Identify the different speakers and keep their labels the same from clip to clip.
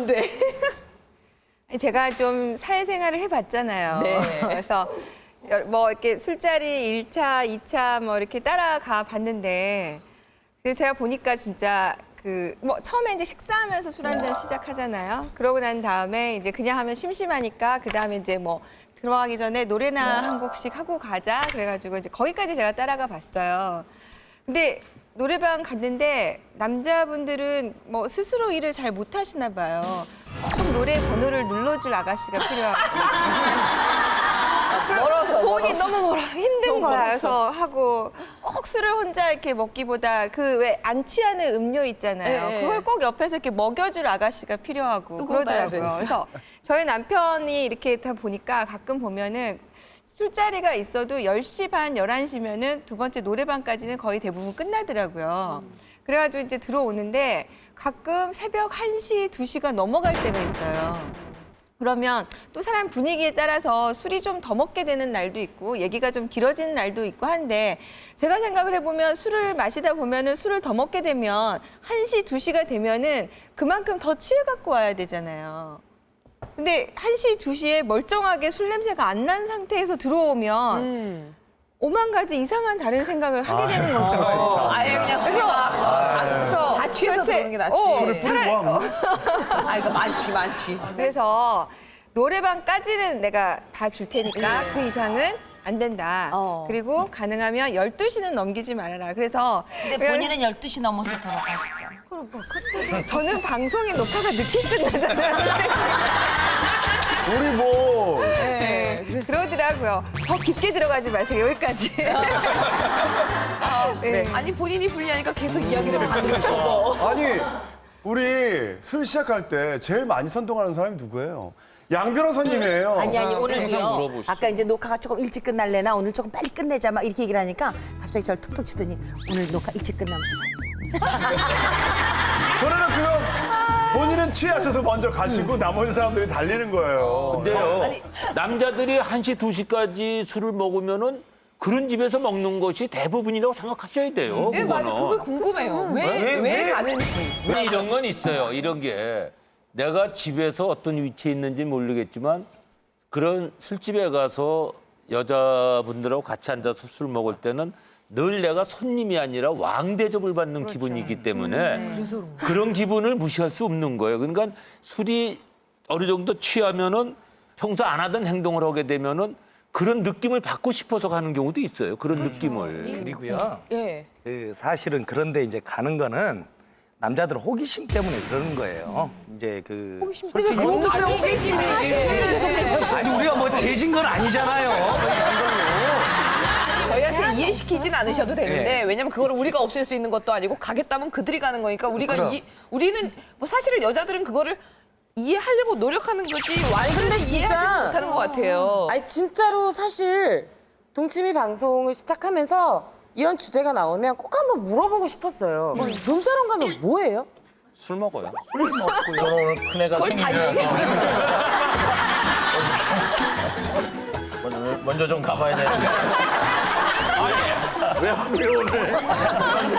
Speaker 1: 뭔데?
Speaker 2: 제가 좀 사회생활을 해봤잖아요.
Speaker 1: 네.
Speaker 2: 그래서 뭐 이렇게 술자리 1차, 2차 뭐 이렇게 따라가 봤는데 제가 보니까 진짜 뭐 처음에 이제 식사하면서 술 한잔 시작하잖아요. 그러고 난 다음에 이제 그냥 하면 심심하니까 그 다음에 이제 뭐 들어가기 전에 노래나 한 곡씩 하고 가자 그래가지고 이제 거기까지 제가 따라가 봤어요. 근데 노래방 갔는데 남자분들은 뭐 스스로 일을 잘 못하시나 봐요. 꼭 노래 번호를 눌러줄 아가씨가 필요하고.
Speaker 1: 멀어서.
Speaker 2: 폰이 너무 멀어 힘든 거야. 그래서 하고 꼭 술을 혼자 이렇게 먹기보다 그 왜 안 취하는 음료 있잖아요.
Speaker 1: 네.
Speaker 2: 그걸 꼭 옆에서 이렇게 먹여줄 아가씨가 필요하고
Speaker 1: 또 그건 봐야
Speaker 2: 그러더라고요.
Speaker 1: 되니까.
Speaker 2: 그래서 저희 남편이 이렇게 다 보니까 가끔 보면은 술자리가 있어도 10시 반, 11시면은 두 번째 노래방까지는 거의 대부분 끝나더라고요. 그래가지고 이제 들어오는데 가끔 새벽 1시, 2시가 넘어갈 때가 있어요. 그러면 또 사람 분위기에 따라서 술이 좀 더 먹게 되는 날도 있고 얘기가 좀 길어지는 날도 있고 한데 제가 생각을 해보면 술을 마시다 보면은 술을 더 먹게 되면 1시, 2시가 되면은 그만큼 더 취해 갖고 와야 되잖아요. 근데 1시, 2시에 멀쩡하게 술 냄새가 안 난 상태에서 들어오면 오만 가지 이상한 다른 생각을 하게 되는 거죠.
Speaker 1: 아예 그냥 술이
Speaker 2: 그래서
Speaker 1: 다 취해서 들어오는 게 낫지.
Speaker 2: 차라리
Speaker 1: 아, 이거 많지.
Speaker 2: 그래서 노래방까지는 내가 봐줄 테니까 그 이상은 안 된다. 그리고 가능하면 12시는 넘기지 말아라. 그래서
Speaker 3: 근데 본인은 12시 넘어서 돌아가시죠.
Speaker 2: 저는 방송의 녹화가 늦게 끝나잖아요.
Speaker 4: 우리 뭐
Speaker 2: 네, 그러더라고요. 더 깊게 들어가지 마시고 여기까지. 네.
Speaker 1: 아니, 본인이 불리하니까 계속 이야기를 반대로 접어.
Speaker 4: 아니 우리 술 시작할 때 제일 많이 선동하는 사람이 누구예요? 양 변호사님이에요.
Speaker 3: 아니 오늘도요.
Speaker 5: 물어보시죠.
Speaker 3: 아까 이제 녹화가 조금 일찍 끝날래나 오늘 조금 빨리 끝내자 막 이렇게 얘기를 하니까 갑자기 저를 툭툭 치더니 오늘 녹화 일찍 끝나면
Speaker 4: 저는 그냥 본인은 취하셔서 먼저 가시고 나머지 사람들이 달리는 거예요.
Speaker 5: 근데요, 남자들이 1시, 2시까지 술을 먹으면은 그런 집에서 먹는 것이 대부분이라고 생각하셔야 돼요.
Speaker 1: 네, 맞아.
Speaker 5: 그거는.
Speaker 1: 그게 궁금해요. 왜 가는지.
Speaker 5: 근데 이런 건 있어요. 이런 게 내가 집에서 어떤 위치에 있는지 모르겠지만 그런 술집에 가서 여자분들하고 같이 앉아서 술 먹을 때는 늘 내가 손님이 아니라 왕 대접을 받는 기분이기 때문에 그런 기분을 무시할 수 없는 거예요. 그러니까 술이 어느 정도 취하면은 평소 안 하던 행동을 하게 되면은 그런 느낌을 받고 싶어서 가는 경우도 있어요. 그런 느낌을.
Speaker 6: 그리고요.
Speaker 1: 예.
Speaker 6: 그 사실은 그런데 이제 가는 거는 남자들 호기심 때문에 그러는 거예요. 이제 그 솔직히 아니 우리가 뭐 재진 건 아니잖아요.
Speaker 1: 저희한테 이해시키진 않으셔도 되는데 왜냐면 그거를 우리가 없앨 수 있는 것도 아니고 가겠다면 그들이 가는 거니까 우리는 뭐 사실은 여자들은 그거를 이해하려고 노력하는 거지 완전히 이해하지 못하는 것 같아요.
Speaker 7: 아니 진짜로 사실 동치미 방송을 시작하면서 이런 주제가 나오면 꼭 한번 물어보고 싶었어요. 룸사롱 가면 뭐예요?
Speaker 8: 술 먹어요. 저는 오늘 큰애가 생일이라서 먼저 좀 가봐야 되는데.
Speaker 5: 왜 하필 오늘?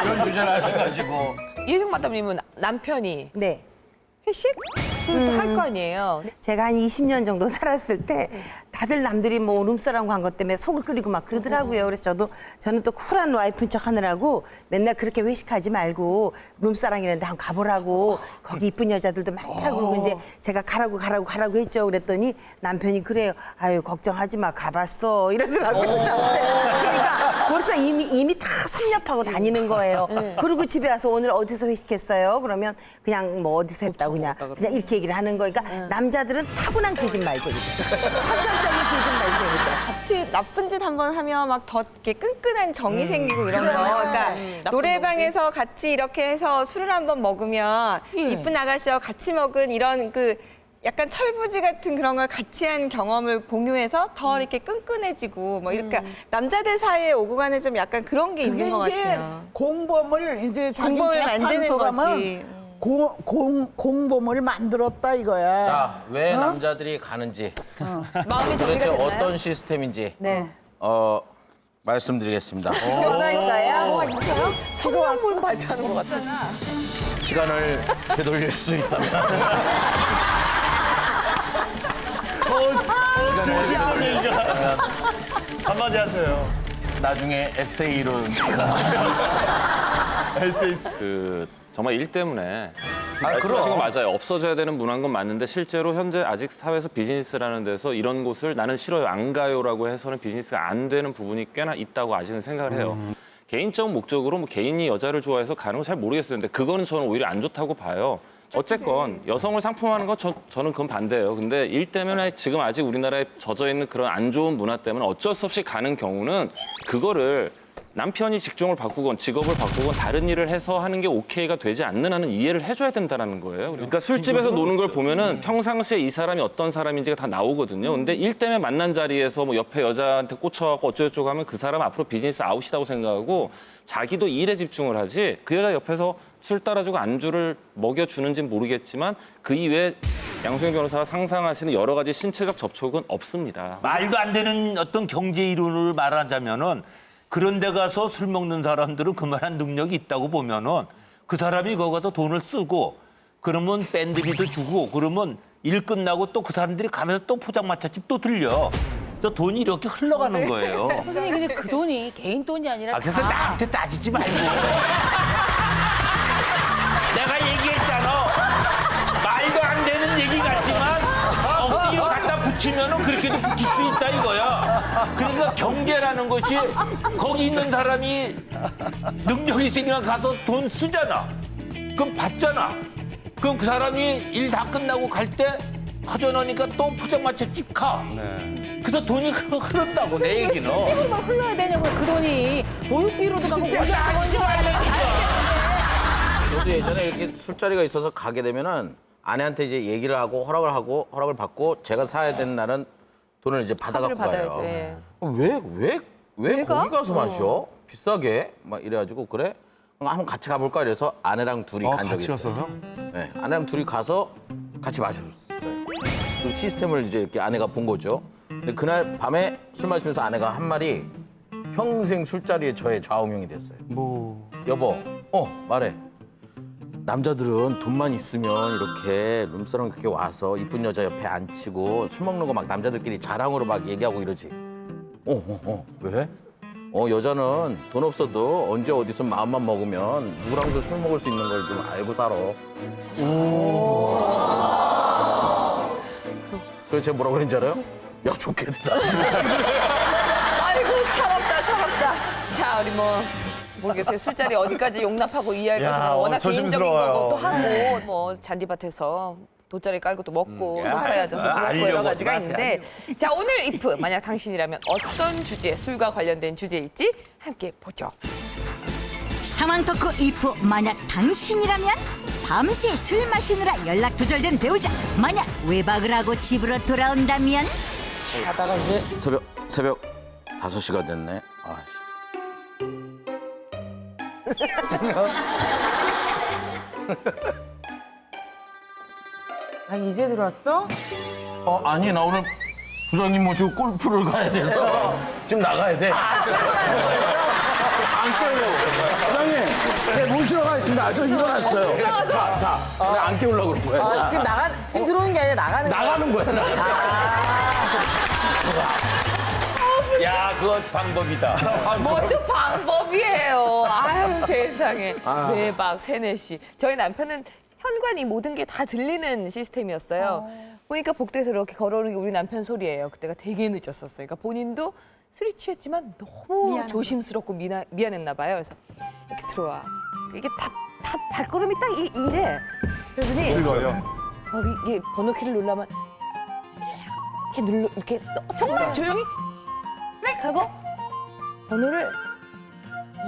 Speaker 8: 이런 주제를 하셔가지고.
Speaker 1: 이혜정 마담님은 남편이
Speaker 3: 네.
Speaker 1: 회식? 할 거 아니에요.
Speaker 3: 제가 한 20년 정도 살았을 때 다들 남들이 뭐 룸사롱 간 것 때문에 속을 끓이고 막 그러더라고요. 그래서 저는 또 쿨한 와이프인 척 하느라고 맨날 그렇게 회식하지 말고 룸사롱이라는 데 한번 가보라고 거기 이쁜 여자들도 많다고 그러고 이제 제가 가라고 했죠. 그랬더니 남편이 그래요. 아유 걱정하지 마 가봤어 이러더라고요. 저한테. 그러니까 벌써 이미 다 섭렵하고 다니는 거예요. 그리고 집에 와서 오늘 어디서 회식했어요? 그러면 그냥 뭐 어디서 했다고 그냥 이렇게 얘기를 하는 거니까 남자들은 타고난 거짓말쟁이들. 선천적인 거짓말쟁이들.
Speaker 2: 같이 나쁜 짓 한번 하면 막 더 이렇게 끈끈한 정이 생기고 이런 거. 그러니까 노래방에서 같이 이렇게 해서 술을 한번 먹으면 이쁜 아가씨와 같이 먹은 이런 그 약간 철부지 같은 그런 걸 같이 한 경험을 공유해서 더 이렇게 끈끈해지고 뭐 이렇게 남자들 사이에 오고 가는 좀 약간 그런 게 있는 것 같아요.
Speaker 9: 공범을 이제 자기
Speaker 2: 공범을 만드는
Speaker 9: 재판소감은
Speaker 2: 거지.
Speaker 9: 공범을 만들었다 이거야.
Speaker 8: 자, 왜 남자들이 가는지,
Speaker 1: 마음이
Speaker 8: 도대체
Speaker 1: 정리가 됐나요?
Speaker 8: 어떤 시스템인지,
Speaker 3: 네.
Speaker 8: 말씀드리겠습니다.
Speaker 7: 전화일까요? 뭐가 있어요?
Speaker 1: 성명문 발표하는 것 같잖아.
Speaker 8: 시간을 되돌릴 수 있다면.
Speaker 4: 진지한 얘기가. 한마디 하세요.
Speaker 8: 나중에 에세이로 제가.
Speaker 4: 에세이.
Speaker 10: 정말 일 때문에
Speaker 8: 그럼.
Speaker 10: 말씀하신 거 맞아요. 없어져야 되는 문화인 건 맞는데 실제로 현재 아직 사회에서 비즈니스라는 데서 이런 곳을 나는 싫어요, 안 가요라고 해서는 비즈니스가 안 되는 부분이 꽤나 있다고 아직은 생각을 해요. 개인적 목적으로 뭐 개인이 여자를 좋아해서 가는 건 잘 모르겠어요. 근데 그거는 저는 오히려 안 좋다고 봐요. 어쨌건 여성을 상품화하는 건 저는 그건 반대예요. 근데 일 때문에 지금 아직 우리나라에 젖어 있는 그런 안 좋은 문화 때문에 어쩔 수 없이 가는 경우는 그거를 남편이 직종을 바꾸건 직업을 바꾸건 다른 일을 해서 하는 게 오케이가 되지 않는 한은 이해를 해줘야 된다는 거예요. 그러니까 술집에서 노는 걸 보면은 평상시에 이 사람이 어떤 사람인지가 다 나오거든요. 근데 일 때문에 만난 자리에서 뭐 옆에 여자한테 꽂혀갖고 어쩌고저쩌고 하면 그 사람 앞으로 비즈니스 아웃이라고 생각하고 자기도 일에 집중을 하지 그 여자 옆에서 술 따라주고 안주를 먹여주는지는 모르겠지만 그 이외에 양승현 변호사가 상상하시는 여러 가지 신체적 접촉은 없습니다.
Speaker 5: 말도 안 되는 어떤 경제 이론을 말하자면은 그런 데 가서 술 먹는 사람들은 그만한 능력이 있다고 보면은 그 사람이 거기 가서 돈을 쓰고 그러면 밴드비도 주고 그러면 일 끝나고 또 그 사람들이 가면서 또 포장마차집 또 들려. 그래서 돈이 이렇게 흘러가는 거예요.
Speaker 7: 선생님 근데 그 돈이 개인 돈이 아니라
Speaker 5: 그래서
Speaker 7: 다
Speaker 5: 나한테 따지지 말고. 내가 얘기했잖아. 말도 안 되는 얘기 같지만 억지로 갖다 붙이면은 그렇게도 붙일 수 있다 이거야. 그러니까 경제라는 것이 거기 있는 사람이 능력이 있으니까 가서 돈 쓰잖아. 그럼 받잖아. 그럼 그 사람이 일 다 끝나고 갈 때 허전하니까 또 포장마차집 가. 그래서 돈이 흐른다고 내 얘기는.
Speaker 7: 술집으로만 흘러야 되냐고요. 그 돈이 보육비로도 가고 모자
Speaker 5: 따지지 말라니까.
Speaker 8: 저도 예전에 이렇게 술자리가 있어서 가게 되면은 아내한테 이제 얘기를 하고 허락을 받고 제가 사야 되는 날은 돈을 이제 받아갖고 가요.
Speaker 7: 예.
Speaker 8: 왜 거기 가서 마셔? 비싸게? 막 이래가지고 그래? 그럼 한번 같이 가볼까 이래서 아내랑 둘이 간 적이
Speaker 4: 같이
Speaker 8: 있어요.
Speaker 4: 갔어요?
Speaker 8: 네, 아내랑 둘이 가서 같이 마셨어요. 그 시스템을 이제 이렇게 아내가 본 거죠. 근데 그날 밤에 술 마시면서 아내가 한 말이 평생 술자리에 저의 좌우명이 됐어요.
Speaker 4: 뭐.
Speaker 8: 여보, 말해. 남자들은 돈만 있으면 이렇게 룸사롱 그렇게 와서 이쁜 여자 옆에 앉히고 술 먹는 거 막 남자들끼리 자랑으로 막 얘기하고 이러지. 왜? 여자는 돈 없어도 언제 어디서 마음만 먹으면 누구랑도 술 먹을 수 있는 걸 좀 알고 살아. 그래서 제가 뭐라고 그랬는지 알아요? 야, 좋겠다.
Speaker 1: 아이고 차갑다. 자 우리 뭐 모르겠어요. 술자리 어디까지 용납하고 이해할
Speaker 4: 야,
Speaker 1: 것인가. 워낙
Speaker 4: 조심스러워요.
Speaker 1: 개인적인 거고 또 하고 뭐 잔디밭에서 돗자리 깔고 또 먹고 살아야죠. 그런 거 여러 가지가 있는데 자 오늘 이프 만약 당신이라면 어떤 주제 술과 관련된 주제일지 함께 보죠.
Speaker 11: 상황 토크 이프 만약 당신이라면 밤새 술 마시느라 연락 두절된 배우자 만약 외박을 하고 집으로 돌아온다면
Speaker 7: 가다가 이제
Speaker 8: 새벽 5시가 됐네.
Speaker 7: 이제 들어왔어?
Speaker 8: 아니, 나 오늘 부장님 모시고 골프를 가야 돼서 지금 나가야 돼.
Speaker 9: 안 깨우려고. 부장님, 네, 모시러 가겠습니다. 저 일어났어요.
Speaker 8: 자, 내가 안 깨우려고 그런 거야. 자,
Speaker 7: 지금 들어오는 게 아니라 나가는 거야.
Speaker 8: 나가는 거야, 나.
Speaker 5: 야, 그건 방법이다.
Speaker 1: 뭐또 방법이에요. 아유 세상에. 외박 3, 4시. 저희 남편은 현관이 모든 게 다 들리는 시스템이었어요. 보니까 복도에서 이렇게 걸어오는 게 우리 남편 소리예요. 그때가 되게 늦었었어요. 그러니까 본인도 술이 취했지만 너무 조심스럽고 미안했나 봐요. 그래서 이렇게 들어와. 이게 다 발걸음이 딱 이래. 그러더니
Speaker 4: 이거요?
Speaker 1: 이게 번호키를 누르면 이렇게 정말 조용히 막 하고 번호를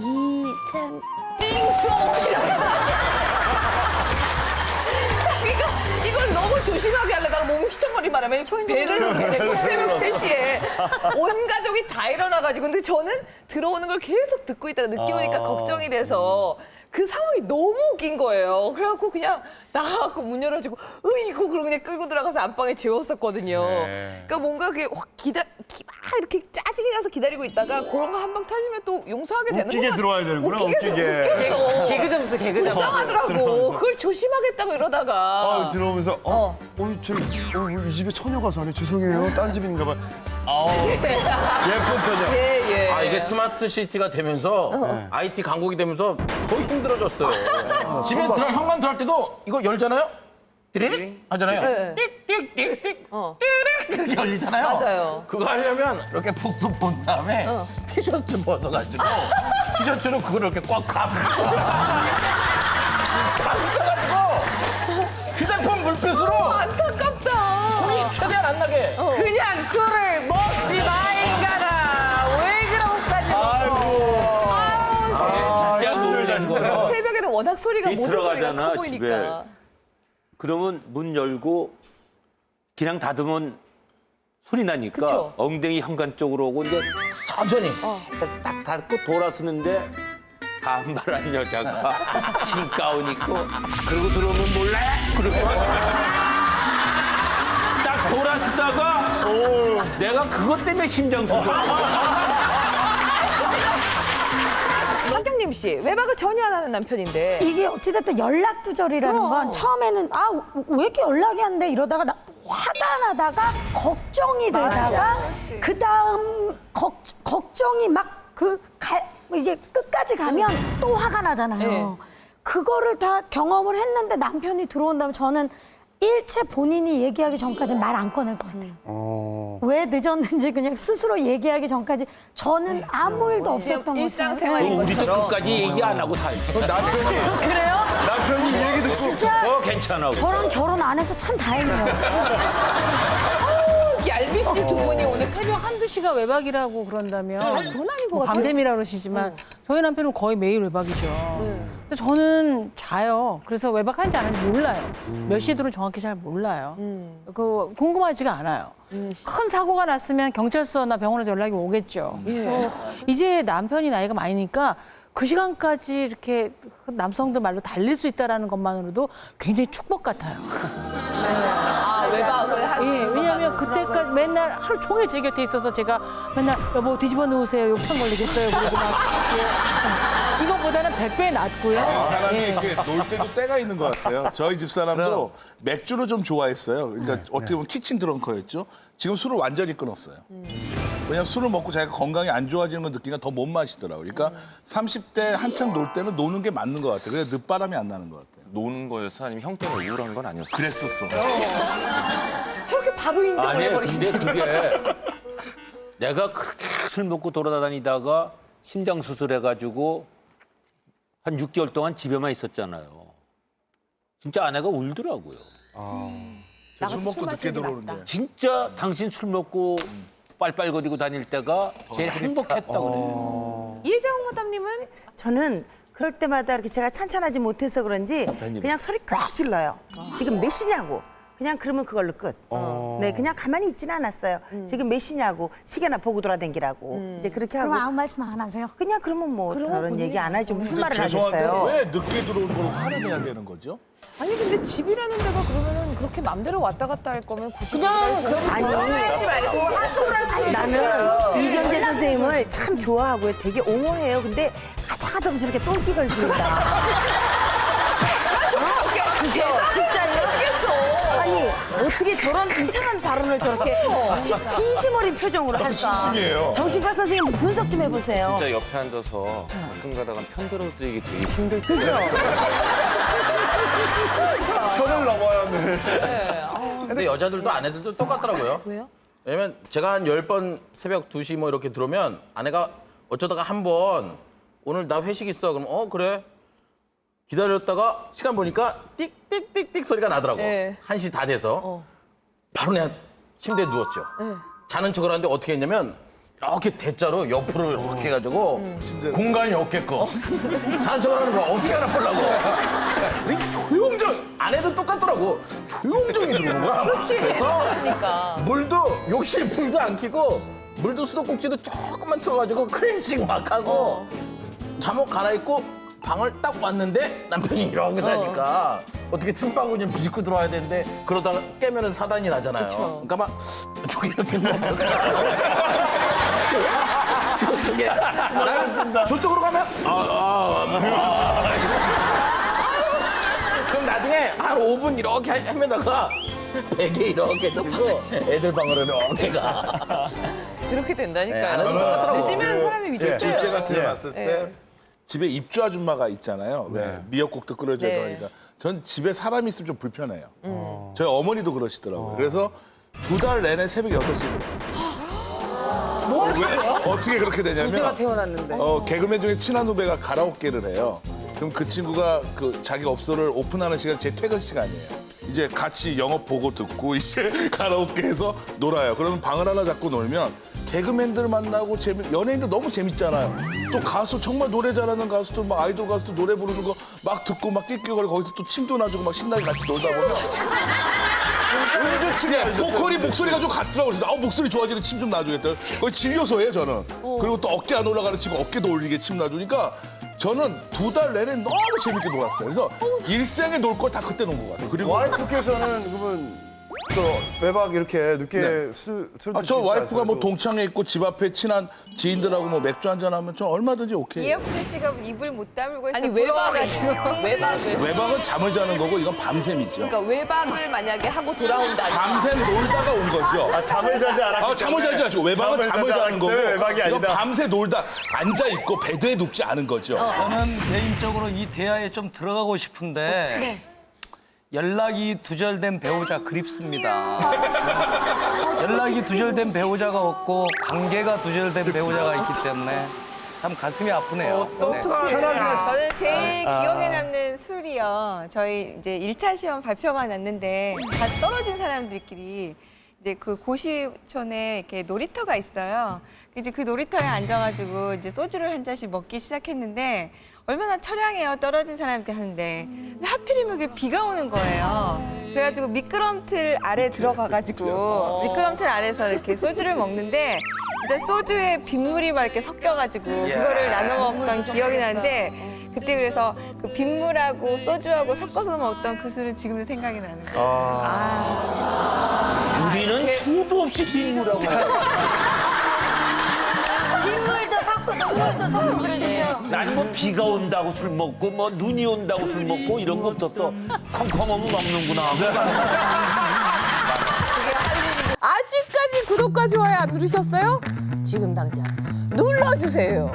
Speaker 1: 2, 3 띵동 이걸 너무 조심. 조심하게 하려다가 몸이 휘청거리만 하면 배를 이제 꼭 새벽 3시에 온 가족이 다 일어나가지고 근데 저는 들어오는 걸 계속 듣고 있다가 늦게 오니까 걱정이 돼서 그 상황이 너무 웃긴 거예요. 그래갖고 그냥 나가갖고 문 열어주고 으이구 그러고 그냥 끌고 들어가서 안방에 재웠었거든요.
Speaker 4: 네.
Speaker 1: 그러니까 뭔가 그게 확 막 이렇게 짜증이 나서 기다리고 있다가 그런 거 한 방 터지면 또 용서하게 되는 거
Speaker 4: 웃기게
Speaker 1: 같아요.
Speaker 4: 들어와야 되는구나, 웃기게.
Speaker 1: 웃겨서.
Speaker 7: 개그 점수, 개그 점수.
Speaker 1: 이상하더라고. 그걸 조심하겠다고 이러다가.
Speaker 4: 들어오면서 이 집에 처녀가 사네. 죄송해요. 딴 집인가 봐. 예쁜 처녀.
Speaker 1: 예.
Speaker 8: 아, 이게 스마트 시티가 되면서 IT 강국이 되면서 더 힘들어졌어요. 집에 현관 들어갈 때도 이거 열잖아요? 띠리릭 하잖아요. 띡띡띡띡 띠리릭 이렇게 열리잖아요.
Speaker 1: 맞아요.
Speaker 8: 그거 하려면 이렇게 북도 본 다음에 티셔츠 벗어가지고 티셔츠로 그걸 이렇게 꽉 감싸가지고 휴대폰 불빛으로
Speaker 1: 안타깝다.
Speaker 8: 소리 최대한 안 나게.
Speaker 7: 그냥 술을 먹지 마, 인간아. 왜 그런까지
Speaker 5: 진짜 놀란 거예요.
Speaker 1: 새벽에는 워낙 소리가 모든 소리가
Speaker 5: 들어가잖아,
Speaker 1: 커
Speaker 5: 집에.
Speaker 1: 보이니까.
Speaker 5: 그러면 문 열고 그냥 닫으면 소리 나니까
Speaker 1: 그쵸?
Speaker 5: 엉덩이 현관 쪽으로 오고 이제 천천히 딱 닫고 돌아서는데 반말한 여자가 흰 가운 입고 그러고 들어오면 몰라요? 그러고 딱 돌아서다가 내가 그것 때문에 심장 수술.
Speaker 1: 박경림 씨, 외박을 전혀 안 하는 남편인데.
Speaker 12: 이게 어찌됐든 연락 두절이라는 건 처음에는 왜 이렇게 연락이 안 돼 이러다가 나 화가 나다가 걱정이 되다가 그다음 걱정이 막 이게 끝까지 가면 또 화가 나잖아요.
Speaker 1: 네.
Speaker 12: 그거를 다 경험을 했는데 남편이 들어온 다음에 저는 일체 본인이 얘기하기 전까지는 말 안 꺼낼 것 같아요. 왜 늦었는지 그냥 스스로 얘기하기 전까지 저는 아무 일도 없었던 것처럼.
Speaker 1: 일상생활인
Speaker 12: 네.
Speaker 5: 우리도
Speaker 1: 것처럼.
Speaker 5: 끝까지 얘기 안 하고 살죠.
Speaker 4: 남편이 이 얘기 듣고
Speaker 12: 진짜
Speaker 5: 괜찮아.
Speaker 12: 저랑 결혼 안 해서 참 다행이에요.
Speaker 1: 얄밉지 두 분이 오늘
Speaker 13: 새벽 한두 시가 외박이라고 그런다면
Speaker 1: 그건 아닌 것 같아요.
Speaker 13: 밤샘이라 그러시지만 저희 남편은 거의 매일 외박이죠. 근데 저는 자요. 그래서 외박한지 안 하는지 몰라요. 몇 시에 들어오는지 정확히 잘 몰라요. 궁금하지가 않아요. 큰 사고가 났으면 경찰서나 병원에서 연락이 오겠죠. 이제 남편이 나이가 많으니까 그 시간까지 이렇게 남성들 말로 달릴 수 있다는 것만으로도 굉장히 축복 같아요.
Speaker 1: 외박을 하시는
Speaker 13: 예, 왜냐하면 그때까지 맨날 하루 종일 제 곁에 있어서 제가 맨날 여보 뒤집어 놓으세요. 욕창 걸리겠어요. 그러고 막 이것보다는 100배 낫고요.
Speaker 9: 사람이
Speaker 13: 예.
Speaker 9: 이렇게 놀 때도 때가 있는 것 같아요. 저희 집 사람도 맥주를 좀 좋아했어요. 그러니까 어떻게 보면 키친 드렁커였죠. 지금 술을 완전히 끊었어요. 왜냐면 술을 먹고 자기가 건강이 안 좋아지는 걸 느끼니까 더 못 마시더라고요. 그러니까 30대 한창 놀 때는 노는 게 맞는 것 같아요. 그래서 늦바람이 안 나는 것 같아요.
Speaker 10: 노는 거였어? 아니면 형 때문에 우울한 건 아니었어?
Speaker 9: 그랬었어.
Speaker 1: 저렇게 바로 인정을
Speaker 5: 아니
Speaker 1: 해버리시네.
Speaker 5: 근데 그게 내가 그렇게 술 먹고 돌아다니다가 심장 수술해가지고 한 6개월 동안 집에만 있었잖아요. 진짜 아내가 울더라고요.
Speaker 9: 술 먹고 늦게 들어오는데.
Speaker 5: 진짜 당신 술 먹고 빨빨거리고 다닐 때가 제일 행복했다고 그래요.
Speaker 1: 이혜정 마담님은
Speaker 3: 저는 그럴 때마다 이렇게 제가 찬찬하지 못해서 그런지 그냥 소리 꽉 질러요. 지금 몇 시냐고. 그냥 그러면 그걸로 끝. 네, 그냥 가만히 있지는 않았어요. 지금 몇 시냐고. 시계나 보고 돌아다니라고. 이제 그렇게 하고.
Speaker 12: 그럼 아무 말씀 안 하세요?
Speaker 3: 그냥 그러면 뭐 다른 얘기 안 하죠. 무슨 말을
Speaker 9: 죄송한데
Speaker 3: 하겠어요.
Speaker 9: 왜 늦게 들어온 걸 화를 내야 되는 거죠?
Speaker 1: 아니 근데 집이라는 데가 그러면은 그렇게 맘대로 왔다 갔다 할 거면
Speaker 12: 그냥
Speaker 3: 아니,
Speaker 1: 하지 말고
Speaker 3: 나는 이경재 선생님을 참 좋아하고요. 되게 옹호해요. 근데 가다 보면 저렇게 똥기걸 부린다. 진짜요? 아니 어떻게 저런 이상한 발언을 저렇게 진심 어린 표정으로 할까?
Speaker 9: 진심이에요.
Speaker 3: 정신과 선생님 분석 좀 해보세요.
Speaker 10: 진짜 옆에 앉아서 가끔 가다가 편들어드리기 되게 힘들 때
Speaker 3: 그죠?
Speaker 4: 선을 넘어야 늘.
Speaker 8: 근데 여자들도 아내들도 똑같더라고요.
Speaker 1: 왜요?
Speaker 8: 왜냐면 제가 한 10번 새벽 2시 뭐 이렇게 들어오면 아내가 어쩌다가 한 번 오늘 나 회식 있어. 그럼 그래. 기다렸다가 시간 보니까 띡띡띡띡 소리가 나더라고.
Speaker 1: 네.
Speaker 8: 1시 다 돼서. 바로 내가 침대에 누웠죠. 자는 척을 하는데 어떻게 했냐면 이렇게 대자로 옆으로 이렇게 해가지고 공간이 없게끔 산책을 하는 거 어떻게 하나 보려고 조용조용 아내도 똑같더라고. 조용조용히 들어오는 거야.
Speaker 1: 그렇지.
Speaker 8: 그래서
Speaker 1: 그렇으니까.
Speaker 8: 물도 욕실 불도 안 켜고 물도 수도꼭지도 조금만 틀어가지고 클렌징 막 하고 잠옷 갈아입고 방을 딱 왔는데 남편이 이렇게 자니까 어떻게 틈바구니 비집고 들어와야 되는데 그러다가 깨면은 사단이 나잖아요. 그러니까 막 저기 이렇게 저기 나는 저쪽으로 가면 그럼 나중에 한 5분 이렇게 헤매다가 베개 이렇게 섞고 애들 방으로 이렇게 가.
Speaker 1: 그렇게 된다니까요.
Speaker 8: 저는 똑같더라고.
Speaker 1: 늦으면 사람이 위축돼요.
Speaker 9: 둘째가 태어났을 때
Speaker 1: 네.
Speaker 9: 집에 입주 아줌마가 있잖아요. 왜 미역국도 끓여줘야
Speaker 1: 네.
Speaker 9: 되니까. 전 집에 사람이 있으면 좀 불편해요. 저희 어머니도 그러시더라고요. 그래서 2달 내내 새벽 6시에 들어갔어요.
Speaker 1: 뭐 하시고요?
Speaker 9: 어떻게 그렇게
Speaker 7: 둘째가
Speaker 9: 되냐면
Speaker 7: 태어났는데.
Speaker 9: 개그맨 중에 친한 후배가 가라오케를 해요. 그럼 그 친구가 그 자기 업소를 오픈하는 시간 제 퇴근 시간이에요. 이제 같이 영업 보고 듣고 이제 가라오케에서 놀아요. 그러면 방을 하나 잡고 놀면 개그맨들 만나고 연예인들 너무 재밌잖아요. 또 가수 정말 노래 잘하는 가수들 막 아이돌 가수들 노래 부르는 거 막 듣고 막 낄낄거리고 거기서 또 침도 놔주고 막 신나게 같이 놀다 보면 보컬이 목소리가 좀 같더라고요. 그래서 목소리 좋아지는 침 좀 놔주겠다. 거의 진료소예요 저는. 그리고 또 어깨 안 올라가는 친구 어깨도 올리게 침 놔주니까 저는 2달 내내 너무 재밌게 놀았어요. 그래서 일생에 놀 걸 다 그때 논 것 같아요. 그리고
Speaker 4: 와이프께서는 그러면 외박 이렇게 늦게 술
Speaker 9: 저 와이프가 뭐 동창회 있고 집 앞에 친한 지인들하고 뭐 맥주 한잔 하면 전 얼마든지 오케이.
Speaker 2: 이혁재 씨가 입을 못 다물고 있어
Speaker 1: 아니
Speaker 2: 부러워가지고.
Speaker 9: 외박은 잠을 자는 거고 이건 밤샘이죠.
Speaker 1: 그러니까 외박을 만약에 하고 돌아온다.
Speaker 9: 밤샘 놀다가 온 거죠.
Speaker 4: 잠을 자지 않았기
Speaker 9: 잠을 자지 않죠. 외박은 잠을
Speaker 4: 자지
Speaker 9: 자는 거고
Speaker 4: 않기 때문에 외박이
Speaker 9: 이건
Speaker 4: 아니다.
Speaker 9: 밤새 놀다 앉아 있고 베드에 눕지 않은 거죠.
Speaker 6: 저는 개인적으로 이 대화에 좀 들어가고 싶은데 연락이 두절된 배우자 그립습니다. 연락이 두절된 배우자가 없고 관계가 두절된 배우자가 있기 때문에 참 가슴이 아프네요. 네.
Speaker 2: 저는 제일 기억에 남는 술이요. 저희 이제 1차 시험 발표가 났는데 다 떨어진 사람들끼리 이제 그 고시촌에 이렇게 놀이터가 있어요. 이제 그 놀이터에 앉아가지고 이제 소주를 한 잔씩 먹기 시작했는데 얼마나 처량해요, 떨어진 사람한테 하는데. 근데 하필이면 그게 비가 오는 거예요. 그래가지고 미끄럼틀 아래 들어가가지고 미끄럼틀 아래서 이렇게 소주를 먹는데 진짜 소주에 빗물이 막 이렇게 섞여가지고 그거를 나눠 먹던 기억이 나는데 그때 그래서 그 빗물하고 소주하고 섞어서 먹던 그 술은 지금도 생각이 나는 거예요.
Speaker 5: 우리는 수도 없이 빗물하고.
Speaker 12: 빗물도 섞고 눈물도 섞고 그러시죠.
Speaker 5: 난 뭐 비가 온다고 술 먹고 뭐 눈이 온다고 술 먹고 이런 거 없었어. 컴컴하면 먹는구나 하고.
Speaker 1: 아직까지 구독과 좋아요 안 누르셨어요? 지금 당장 눌러주세요.